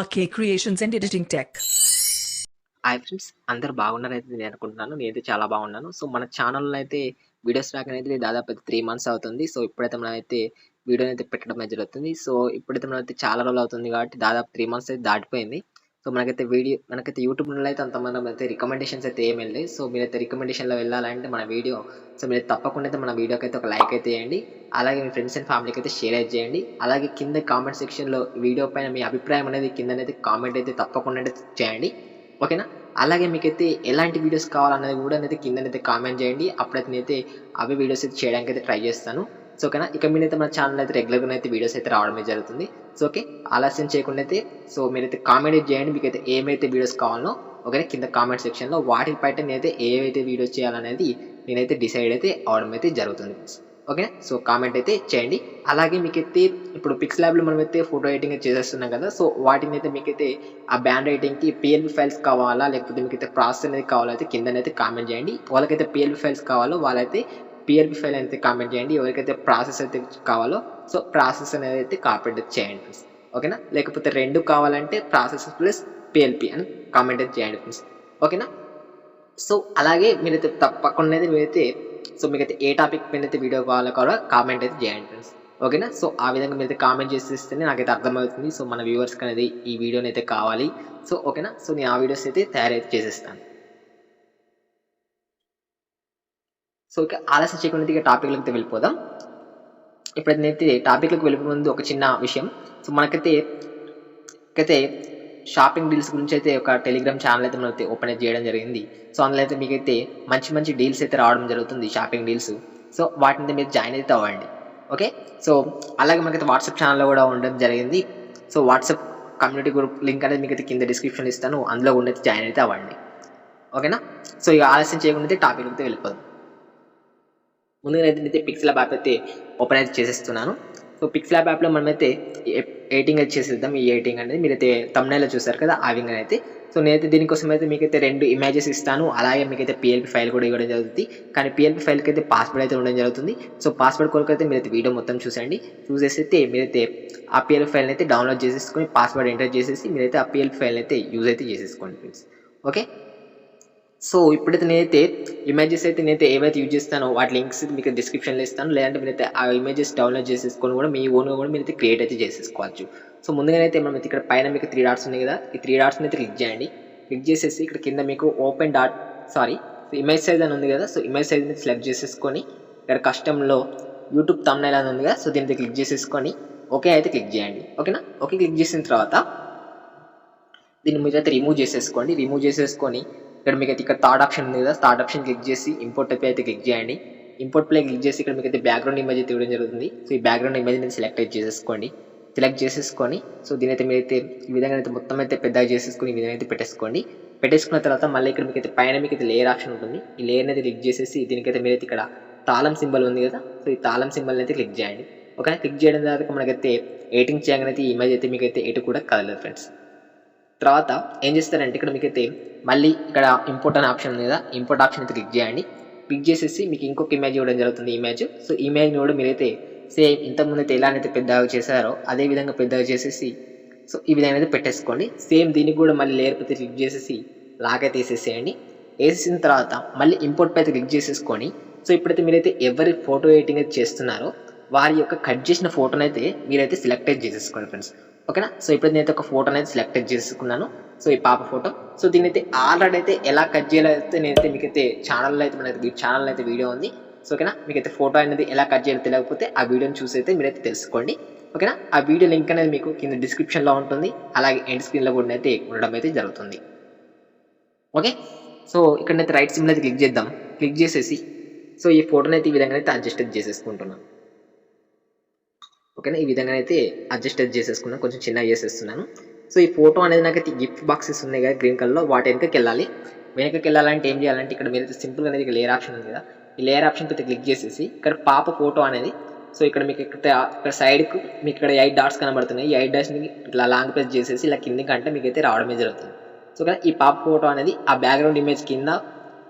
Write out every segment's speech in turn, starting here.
RK Creations and Editing Tech. Hi friends, అందరూ బాగున్నారైతే నేను అనుకుంటున్నాను. నేనైతే చాలా బాగున్నాను. సో మన ఛానల్లో అయితే వీడియోస్ రాకనైతే దాదాపు 3 మంత్స్ అవుతుంది. సో ఇప్పుడైతే మనమైతే వీడియోని అయితే పెట్టడం అయితే జరుగుతుంది. సో ఇప్పుడైతే మనమైతే చాలా రోజులు అవుతుంది కాబట్టి దాదాపు 3 మంత్స్ అయితే దాటిపోయింది. సో మనకైతే యూట్యూబ్లో అయితే అంతమంది అయితే రికమెండేషన్స్ అయితే ఏమి వెళ్ళాయి. సో మీరైతే రికమెండేషన్లో వెళ్ళాలంటే మన వీడియో మీరు తప్పకుండా అయితే మన వీడియోకి అయితే ఒక లైక్ అయితే చేయండి. అలాగే మీ ఫ్రెండ్స్ అండ్ ఫ్యామిలీకి అయితే షేర్ అయితే చేయండి. అలాగే కింద కామెంట్ సెక్షన్లో వీడియో పైన మీ అభిప్రాయం అనేది కిందనైతే కామెంట్ అయితే తప్పకుండా అయితే చేయండి. ఓకేనా? అలాగే మీకైతే ఎలాంటి వీడియోస్ కావాలనేది కూడా అయితే కిందనైతే కామెంట్ చేయండి. అప్పుడైతే నేనైతే అవే వీడియోస్ అయితే చేయడానికి అయితే ట్రై చేస్తాను. సో ఓకేనా? ఇక మీరైతే మన ఛానల్ అయితే రెగ్యులర్గా అయితే వీడియోస్ అయితే రావడమే జరుగుతుంది. సో ఓకే, ఆలస్యం చేయకుండా అయితే సో మీరైతే కామెంట్ చేయండి మీకైతే ఏమైతే వీడియోస్ కావాలో. ఓకేనా? కింద కామెంట్ సెక్షన్లో వాటిపైన నేనైతే ఏవైతే వీడియోస్ చేయాలనేది నేనైతే డిసైడ్ అయితే అవడం అయితే జరుగుతుంది. ఓకే, సో కామెంట్ అయితే చేయండి. అలాగే మీకైతే ఇప్పుడు పిక్స్లాబ్లో మనమైతే ఫోటో ఎడిటింగ్ చేసేస్తున్నాం కదా. సో వాటిని అయితే మీకైతే ఆ బ్యాండ్ రైటింగ్కి పిఎల్పి ఫైల్స్ కావాలా లేకపోతే మీకైతే ప్రాసెస్ అనేది కావాలైతే కిందనైతే కామెంట్ చేయండి. వాళ్ళకైతే పిఎల్పి ఫైల్స్ కావాలో వాళ్ళైతే పిఎల్పి ఫైల్ అయితే కామెంట్ చేయండి. ఎవరికైతే ప్రాసెస్ అయితే కావాలో సో ప్రాసెస్ అనేది అయితే కామెంట్ చేయండి ఫ్రెండ్స్. ఓకేనా? లేకపోతే రెండు కావాలంటే ప్రాసెస్ ప్లస్ పిఎల్పి అని కామెంట్ అయితే చేయండి ఫ్రెండ్స్. ఓకేనా? సో అలాగే మీరైతే తప్పకుండా మీరైతే సో మీకైతే ఏ టాపిక్ పైన అయితే వీడియో కావాలో కూడా కామెంట్ అయితే చేయండి ఫ్రెండ్స్. ఓకేనా? సో ఆ విధంగా మీరైతే కామెంట్ చేసేస్తేనే నాకైతే అర్థమవుతుంది. సో మన వ్యూవర్స్కి అనేది ఈ వీడియోని అయితే కావాలి. సో ఓకేనా? సో నేను ఆ వీడియోస్ అయితే తయారైతే చేసేస్తాను. సో ఇక ఆలస్యం చేయకుండా ఇక టాపిక్లకు అయితే వెళ్ళిపోదాం. ఇప్పుడైతే టాపిక్లకు వెళ్ళిపోయే ముందు ఒక చిన్న విషయం. సో మనకైతే షాపింగ్ డీల్స్ గురించి అయితే ఒక టెలిగ్రామ్ ఛానల్ అయితే మనం ఓపెన్ చేయడం జరిగింది. సో అందులో అయితే మీకైతే మంచి డీల్స్ అయితే రావడం జరుగుతుంది, షాపింగ్ డీల్స్. సో వాటిని మీరు జాయిన్ అయితే అవ్వండి. ఓకే, సో అలాగే మనకైతే వాట్సాప్ ఛానల్లో కూడా ఉండడం జరిగింది. So WhatsApp community group link అనేది మీకైతే కింద డిస్క్రిప్షన్ ఇస్తాను, అందులో ఉండైతే జాయిన్ అయితే అవ్వండి. ఓకేనా? సో ఇక ఆలస్యం చేయకుండా అయితే టాపిక్ అయితే వెళ్ళిపోదాం. ముందుగా అయితే పిక్స్లాబ్ యాప్ అయితే ఓపెన్ అయితే చేసేస్తున్నాను. సో పిక్స్లాబ్ యాప్లో మనమైతే ఎడిటింగ్ అయితే చేసేద్దాం. ఈ ఎడిటింగ్ అనేది మీరైతే thumbnail చూసారు కదా, ఆ విధంగా అయితే. సో నేనైతే దీనికోసం అయితే మీకైతే 2 ఇమేజెస్ ఇస్తాను. అలాగే మీకైతే పిఎల్పి ఫైల్ కూడా ఇవ్వడం జరుగుతుంది. కానీ పిఎల్పి ఫైల్కి అయితే పాస్వర్డ్ అయితే ఉండడం జరుగుతుంది. సో పాస్వర్డ్ కొరకు అయితే మీరైతే వీడియో మొత్తం చూసేయండి. చూసేసి మీరైతే ఆ పిఎల్పి ఫైల్ అయితే డౌన్లోడ్ చేసేసుకొని పాస్వర్డ్ ఎంటర్ చేసేసి మీరైతే ఆ పిఎల్పి ఫైల్ అయితే యూజ్ అయితే చేసేసుకోండి ఫ్రెండ్స్. ఓకే, సో ఇప్పుడైతే నేనైతే ఇమేజెస్ అయితే నేనైతే ఏవైతే యూజ్ చేస్తానో వాటి లింక్స్ మీకు డిస్క్రిప్షన్లో ఇస్తాను. లేదంటే మీరైతే ఆ ఇమేజెస్ డౌన్లోడ్ చేసేసుకొని కూడా మీ ఓన్గా కూడా మీరైతే క్రియేట్ అయితే చేసేసుకోవచ్చు. సో ముందుగానైతే మనం ఇక్కడ పైన మీకు 3 డాట్స్ ఉన్నాయి కదా, ఈ 3 డాట్స్ని అయితే క్లిక్ చేయండి. క్లిక్ చేసేసి ఇక్కడ కింద మీకు ఇమేజ్ సైజ్ అని ఉంది కదా. సో ఇమేజ్ సైజ్ని సెలెక్ట్ చేసేసుకొని ఇక్కడ కస్టమ్లో యూట్యూబ్ thumbnail అని ఉంది కదా. సో దీనికి క్లిక్ చేసేసుకొని ఓకే అయితే క్లిక్ చేయండి. ఓకేనా? ఓకే క్లిక్ చేసిన తర్వాత దీన్ని మీరైతే రిమూవ్ చేసేసుకొని ఇక్కడ మీకు అయితే ఇక్కడ థర్డ్ ఆప్షన్ ఉంది కదా, థర్డ్ ఆప్షన్ క్లిక్ చేసి ఇంపోర్ట్ అయితే క్లిక్ చేయండి. ఇంపోర్ట్ ప్లే క్లిక్ చేసి ఇక్కడ మీకు అయితే బ్యాక్గ్రౌండ్ ఇమేజ్ అయితే ఇవ్వడం జరుగుతుంది. సో ఈ బ్యాక్గ్రౌండ్ ఇమేజ్ అనేది సెలెక్ట్ చేసేసుకొని సో దీనైతే మీరైతే ఈ విధంగా అయితే మొత్తం అయితే పెద్దగా చేసేసుకొని ఈ విధంగా అయితే పెట్టేసుకున్న తర్వాత మళ్ళీ ఇక్కడ మీకు అయితే పైన మీకు అయితే లేయర్ ఆప్షన్ ఉంటుంది. ఈ లేయర్ అనేది క్లిక్ చేసేసి దీనికైతే మీరైతే ఇక్కడ తాళం సింబల్ ఉంది కదా. సో ఈ తాళం సింబల్ అయితే క్లిక్ చేయండి. ఓకే, క్లిక్ చేయడం ద్వారా మనకైతే ఎడిటింగ్ చేయగానే ఈ ఇమేజ్ అయితే మీకైతే ఎటు కూడా కదలదు ఫ్రెండ్స్. తర్వాత ఏం చేస్తారంటే ఇక్కడ మీకైతే మళ్ళీ ఇక్కడ ఇంపోర్ట్ అనే ఆప్షన్ ఉంది కదా, ఇంపోర్ట్ ఆప్షన్ అయితే క్లిక్ చేయండి. క్లిక్ చేసేసి మీకు ఇంకొక ఇమేజ్ ఇవ్వడం జరుగుతుంది. ఇమేజ్ సో ఇమేజ్ని కూడా మీరైతే సేమ్ ఇంతకుముందు అయితే ఎలా అయితే పెద్దగా చేశారో అదే విధంగా పెద్దగా చేసేసి సో ఈ విధంగా అయితే పెట్టేసుకోండి. సేమ్ దీనికి కూడా మళ్ళీ లేయర్ పైతే క్లిక్ చేసేసి లాగ్ అయితే వేసేసేయండి. వేసేసిన తర్వాత మళ్ళీ ఇంపోర్ట్ పైతే క్లిక్ చేసేసుకొని సో ఇప్పుడైతే మీరైతే ఎవరి ఫోటో ఎడిటింగ్ అయితే చేస్తున్నారో వారి యొక్క కట్ చేసిన ఫోటోని అయితే మీరైతే సెలెక్ట్ చేసేసుకోండి ఫ్రెండ్స్. ఓకేనా? సో ఇప్పుడు నేనైతే ఒక ఫోటో అనేది సెలెక్ట్ చేసుకున్నాను. సో ఈ పాప ఫోటో. సో దీని అయితే ఆల్రెడీ అయితే ఎలా కట్ చేయాలైతే నేనైతే మీకైతే ఛానల్లో అయితే మనకి ఛానల్ అయితే వీడియో ఉంది. సో ఓకేనా? మీకైతే ఫోటో అనేది ఎలా కట్ చేయాలో తెలియకపోతే ఆ వీడియోని చూసి అయితే మీరైతే తెలుసుకోండి. ఓకేనా? ఆ వీడియో లింక్ అనేది మీకు కింద డిస్క్రిప్షన్లో ఉంటుంది. అలాగే ఎండ్ స్క్రీన్లో కూడా అయితే ఉండడం అయితే జరుగుతుంది. ఓకే, సో ఇక్కడనైతే రైట్ సింబల్ అయితే క్లిక్ చేద్దాం. క్లిక్ చేసేసి సో ఈ ఫోటోని అయితే ఈ విధంగా అయితే అడ్జస్ట్ చేసేసుకుంటున్నాను. ఓకేనా? ఈ విధంగా అయితే అడ్జస్ట్ చేసేసుకున్నాను, కొంచెం చిన్నగా చేసేస్తున్నాను. సో ఈ ఫోటో అనేది నాకైతే గిఫ్ట్ బాక్సెస్ ఉన్నాయి కదా గ్రీన్ కలర్లో, వాటి వెనకకి వెళ్ళాలంటే ఏం చేయాలంటే ఇక్కడ మీరు సింపుల్గా అనేది లేయర్ ఆప్షన్ ఉంది కదా, ఈ లేయర్ ఆప్షన్ అయితే క్లిక్ చేసేసి ఇక్కడ పాప ఫోటో అనేది సో ఇక్కడ మీకు ఇక్కడ సైడ్కు మీకు ఇక్కడ 8 డాట్స్ కనబడుతున్నాయి. ఈ 8 డాట్స్ని ఇట్లా లాంగ్ ప్రెస్ చేసేసి ఇలా కిందికి అంటే మీకు అయితే రావడమే జరుగుతుంది. సో ఇక్కడ ఈ పాప ఫోటో అనేది ఆ బ్యాక్గ్రౌండ్ ఇమేజ్ కింద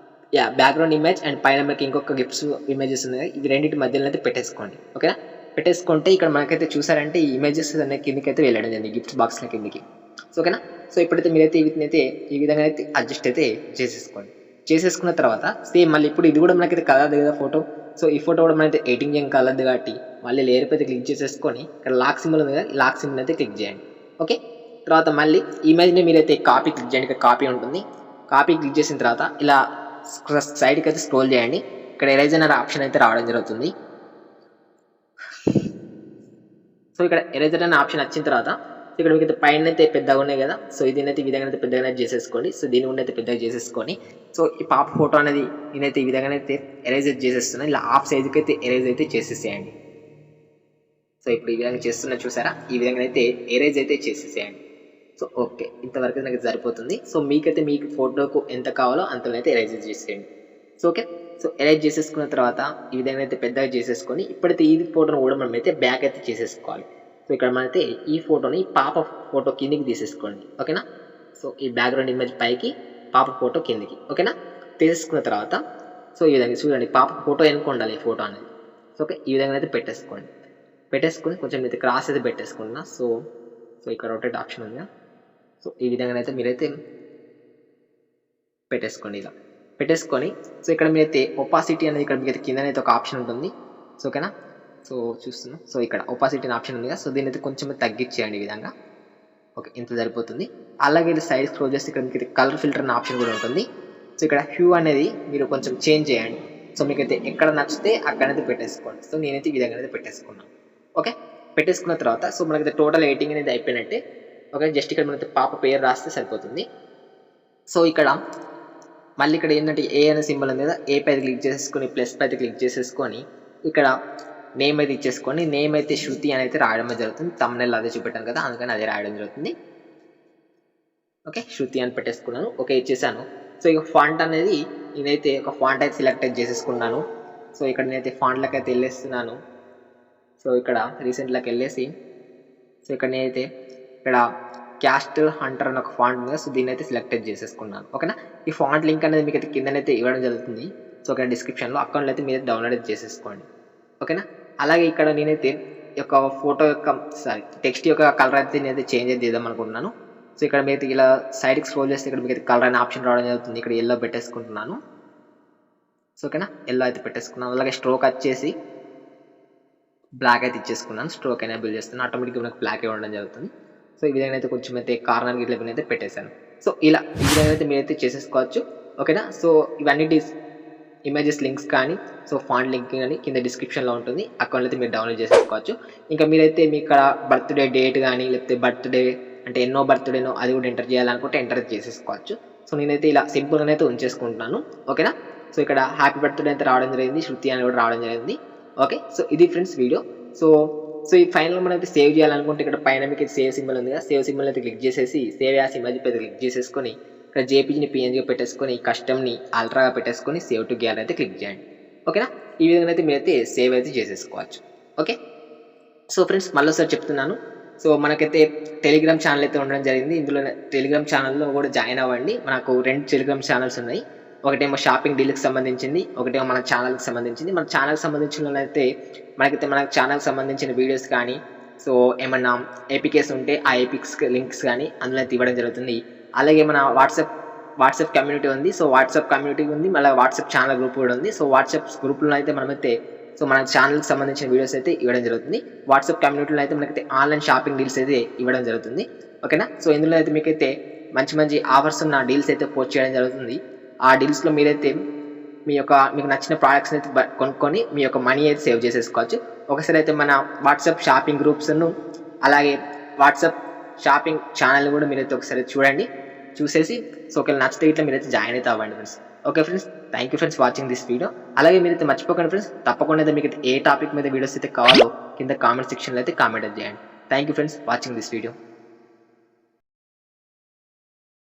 బ్యాక్గ్రౌండ్ ఇమేజ్ అండ్ పైన మీకు ఇంకొక గిఫ్ట్స్ ఇమేజెస్ ఉన్నాయి. ఇవి రెండింటి మధ్యలో అయితే పెట్టేసుకోండి. ఓకేనా? పెట్టేసుకుంటే ఇక్కడ మనకైతే చూసారంటే ఈ ఇమేజెస్ అనే కిందకి అయితే వెళ్ళడం జరిగింది గిఫ్ట్ బాక్స్ల కిందకి. సో ఓకేనా. సో ఇప్పుడైతే మీరైతే వీటిని అయితే ఈ విధంగా అయితే అడ్జస్ట్ అయితే చేసేసుకోండి. చేసేసుకున్న తర్వాత సేమ్ మళ్ళీ ఇప్పుడు ఇది కూడా మనకైతే కలదు కదా ఫోటో. సో ఈ ఫోటో కూడా మనైతే ఎడిటింగ్ ఏం కలదు కాబట్టి మళ్ళీ లేయర్ అయితే క్లిక్ చేసేసుకొని ఇక్కడ లాక్ సింబల్ ఉంది కదా, ఈ లాక్ సింబల్ అయితే క్లిక్ చేయండి. ఓకే, తర్వాత మళ్ళీ ఇమేజ్ని మీరైతే కాపీ క్లిక్ చేయండి. ఇక్కడ కాపీ ఉంటుంది. కాపీ క్లిక్ చేసిన తర్వాత ఇలా సైడ్కి అయితే స్క్రోల్ చేయండి. ఇక్కడ ఎరేజ్ అనే ఆప్షన్ అయితే రావడం జరుగుతుంది. సో ఇక్కడ ఎరేజర్ అనే ఆప్షన్ వచ్చిన తర్వాత ఇక్కడ మీకు అయితే పైన అయితే పెద్దగా ఉన్నాయి కదా, సో దీని అయితే ఈ విధంగా అయితే పెద్దగా చేసేసుకోండి. సో దీని కూడా అయితే పెద్దగా చేసేసుకొని సో ఈ పాప ఫోటో అనేది నేనైతే ఈ విధంగా అయితే ఎరేజ్ చేసేస్తున్నాను. ఇలా హాఫ్ సైజుకి అయితే ఎరేజ్ అయితే చేసేసేయండి. సో ఇప్పుడు ఈ విధంగా చేస్తున్నా చూసారా, ఈ విధంగా అయితే ఎరేజ్ అయితే చేసేసేయండి. సో ఓకే, ఇంతవరకు నాకు సరిపోతుంది. సో మీకైతే మీకు ఫోటోకు ఎంత కావాలో అంతలోనైతే ఎరేజ్ చేసేయండి. సో ఓకే, సో ఎరేజ్ చేసేసుకున్న తర్వాత ఈ విధంగా అయితే పెద్దగా చేసేసుకొని ఇప్పుడైతే ఈ ఫోటోను కూడా మనం అయితే బ్యాక్ అయితే చేసేసుకోవాలి. సో ఇక్కడ మనైతే ఈ ఫోటోని పాప ఫోటో కిందికి తీసేసుకోండి. ఓకేనా. సో ఈ బ్యాక్గ్రౌండ్ ఇమేజ్ పైకి, పాప ఫోటో కిందికి. ఓకేనా, తీసేసుకున్న తర్వాత సో ఈ విధంగా చూడండి, పాప ఫోటో వెనుక ఉండాలి ఈ ఫోటో అనేది. సో ఓకే, ఈ విధంగా అయితే పెట్టేసుకోండి. పెట్టేసుకొని కొంచెం అయితే క్రాస్ అయితే పెట్టేసుకున్నా. సో సో ఇక్కడ రొటేట్ ఆప్షన్ ఉంది. సో ఈ విధంగా అయితే మీరైతే పెట్టేసుకోండి. ఇలా పెట్టేసుకొని సో ఇక్కడ మీరైతే ఒపాసిటీ అనేది ఇక్కడ మీకు కిందనైతే ఒక ఆప్షన్ ఉంటుంది. సో ఓకేనా, సో చూస్తున్నాం. సో ఇక్కడ ఒపాసిటీ అనే ఆప్షన్ ఉంది కదా, సో దీని అయితే కొంచెం తగ్గించేయండి ఈ విధంగా. ఓకే, ఇంత సరిపోతుంది. అలాగే సైడ్ స్క్రోల్ చేస్తే ఇక్కడ మీకు కలర్ ఫిల్టర్ అనే ఆప్షన్ కూడా ఉంటుంది. సో ఇక్కడ హ్యూ అనేది మీరు కొంచెం చేంజ్ చేయండి. సో మీకైతే ఎక్కడ నచ్చితే అక్కడైతే పెట్టేసుకోండి. సో నేనైతే ఈ విధంగా అయితే పెట్టేసుకున్నాను. ఓకే, పెట్టేసుకున్న తర్వాత సో మనకైతే టోటల్ ఎడిటింగ్ అనేది అయిపోయినట్టే. ఓకే, జస్ట్ ఇక్కడ మనకి పాప పేరు రాస్తే సరిపోతుంది. సో ఇక్కడ మళ్ళీ ఇక్కడ ఏంటంటే ఏ అనే సింబల్ ఉంది కదా, ఏ పైన క్లిక్ చేసేసుకొని ప్లస్ పైన క్లిక్ చేసేసుకొని ఇక్కడ నేమ్ అయితే ఇచ్చేసుకొని నేమ్ అయితే శృతి అని అయితే రాయడం జరుగుతుంది. తమ్నెల్ అదే చూపెట్టాను కదా, అందుకని అదే రాయడం జరుగుతుంది. ఓకే, శృతి అని పెట్టేసుకున్నాను. ఓకే, ఇచ్చేసాను. సో ఇక ఫాంట్ అనేది నేనైతే ఒక ఫాంట్ అయితే సెలెక్ట్ చేసుకున్నాను. సో ఇక్కడ నేనైతే ఫాంట్లకు అయితే వెళ్ళేస్తున్నాను. సో ఇక్కడ రీసెంట్లోకి వెళ్ళేసి సో ఇక్కడ నేనైతే ఇక్కడ క్యాస్ట్ హంటర్ అని ఒక ఫాంట్ ఉంది. సో దీన్ని అయితే సెలెక్ట్ చేసేసుకున్నాను. ఓకేనా, ఈ ఫాంట్ లింక్ అనేది మీకు అయితే కిందనైతే ఇవ్వడం జరుగుతుంది. సో ఇక్కడ డిస్క్రిప్షన్లో అకౌంట్లో అయితే మీరు డౌన్లోడ్ అయితే చేసేసుకోండి. ఓకేనా, అలాగే ఇక్కడ నేనైతే ఈ యొక్క ఫోటో యొక్క టెక్స్ట్ యొక్క కలర్ అయితే నేనైతే చేంజ్ అయితే చేద్దాం అనుకుంటున్నాను. సో ఇక్కడ మీరు ఇలా సైడ్కి స్క్రోల్ చేస్తే ఇక్కడ మీకు కలర్ అనే ఆప్షన్ రావడం జరుగుతుంది. ఇక్కడ ఎల్లో పెట్టేసుకుంటున్నాను. సో ఓకేనా, ఎల్లో అయితే పెట్టేసుకున్నాను. అలాగే స్ట్రోక్ వచ్చేసి బ్లాక్ అయితే ఇచ్చేసుకున్నాను. స్ట్రోక్ ఎనేబుల్ చేస్తున్నాను, ఆటోమేటిక్గా మనకు బ్లాక్ ఇవ్వడం జరుగుతుంది. సో ఈ విధంగా అయితే కొంచెం అయితే కార్నర్ గిట్ల అయితే పెట్టేశాను. సో ఇలా ఈ విధంగా అయితే మీరైతే చేసేసుకోవచ్చు. ఓకేనా, సో ఇవన్నీ ఇమేజెస్ లింక్స్ కానీ సో ఫాంట్ లింక్ కానీ కింద డిస్క్రిప్షన్లో ఉంటుంది. అకౌంట్లో అయితే మీరు డౌన్లోడ్ చేసుకోవచ్చు. ఇంకా మీరైతే మీ ఇక్కడ బర్త్డే డేట్ కానీ లేకపోతే బర్త్డే అంటే ఎన్నో బర్త్డేనో అది కూడా ఎంటర్ చేయాలనుకుంటే ఎంటర్ చేసేసుకోవచ్చు. సో నేనైతే ఇలా సింపుల్గా అయితే ఉంచేసుకుంటున్నాను. ఓకేనా, సో ఇక్కడ హ్యాపీ బర్త్డే అయితే రావడం జరిగింది, శృతి అని కూడా రావడం జరిగింది. ఓకే, సో ఇది ఫ్రెండ్స్ వీడియో. సో ఈ ఫైనల్ మనం అయితే సేవ్ చేయాలనుకుంటే ఇక్కడ పైన మీకు సేవ్ సింబల్ ఉంది కదా, సేవ్ సింబల్ అయితే క్లిక్ చేసేసి సేవ్ యాస్ ఇమేజ్ అయితే క్లిక్ చేసేసుకొని ఇక్కడ జేపీజీని పిఎన్జీగా పెట్టేసుకొని కస్టమ్ని అల్ట్రాగా పెట్టేసుకొని సేవ్ టు గ్యాలరీ అయితే క్లిక్ చేయండి. ఓకేనా, ఈ విధంగా అయితే మీరైతే సేవ్ అయితే చేసేసుకోవచ్చు. ఓకే, సో ఫ్రెండ్స్ మళ్ళీసారి చెప్తున్నాను. సో మనకైతే టెలిగ్రామ్ ఛానల్ అయితే ఉండడం జరిగింది. ఇందులో టెలిగ్రామ్ ఛానల్లో కూడా జాయిన్ అవ్వండి. మనకు 2 టెలిగ్రామ్ ఛానల్స్ ఉన్నాయి. ఒకటేమో షాపింగ్ డీల్కి సంబంధించింది, ఒకటేమో మన ఛానల్కి సంబంధించింది. మన ఛానల్కి సంబంధించిన అయితే మన ఛానల్కి సంబంధించిన వీడియోస్ కానీ సో ఏమన్నా ఏపీకేస్ ఉంటే ఆ ఏపీక్స్ లింక్స్ కానీ అందులో అయితే ఇవ్వడం జరుగుతుంది. అలాగే మన వాట్సాప్ కమ్యూనిటీ ఉంది. సో వాట్సాప్ కమ్యూనిటీ ఉంది, మళ్ళీ వాట్సాప్ ఛానల్ గ్రూప్ కూడా ఉంది. సో వాట్సాప్ గ్రూప్లో అయితే మనమైతే సో మన ఛానల్కి సంబంధించిన వీడియోస్ అయితే ఇవ్వడం జరుగుతుంది. వాట్సాప్ కమ్యూనిటీలో అయితే మనకైతే ఆన్లైన్ షాపింగ్ డీల్స్ అయితే ఇవ్వడం జరుగుతుంది. ఓకేనా, సో ఇందులో అయితే మీకైతే మంచి ఆఫర్స్ ఉన్న డీల్స్ అయితే పోస్ట్ చేయడం జరుగుతుంది. ఆ డీల్స్లో మీరైతే మీకు నచ్చిన ప్రోడక్ట్స్ని అయితే కొనుక్కొని మీ యొక్క మనీ అయితే సేవ్ చేసేసుకోవచ్చు. ఒకసారి అయితే మన వాట్సాప్ షాపింగ్ గ్రూప్స్ను అలాగే వాట్సాప్ షాపింగ్ ఛానల్ కూడా మీరైతే ఒకసారి చూడండి. చూసేసి సో ఒకవేళ నచ్చితే ఇట్లా మీరైతే జాయిన్ అయితే అవ్వండి friends. Okay friends, thank you friends watching this video. అలాగే మీరైతే మర్చిపోకండి ఫ్రెండ్స్, తప్పకుండా అయితే మీకు ఏ టాపిక్ మీద వీడియోస్ అయితే కావాలో కింద కామెంట్ సెక్షన్లో అయితే కామెంట్ చేయండి. Thank you friends watching this video.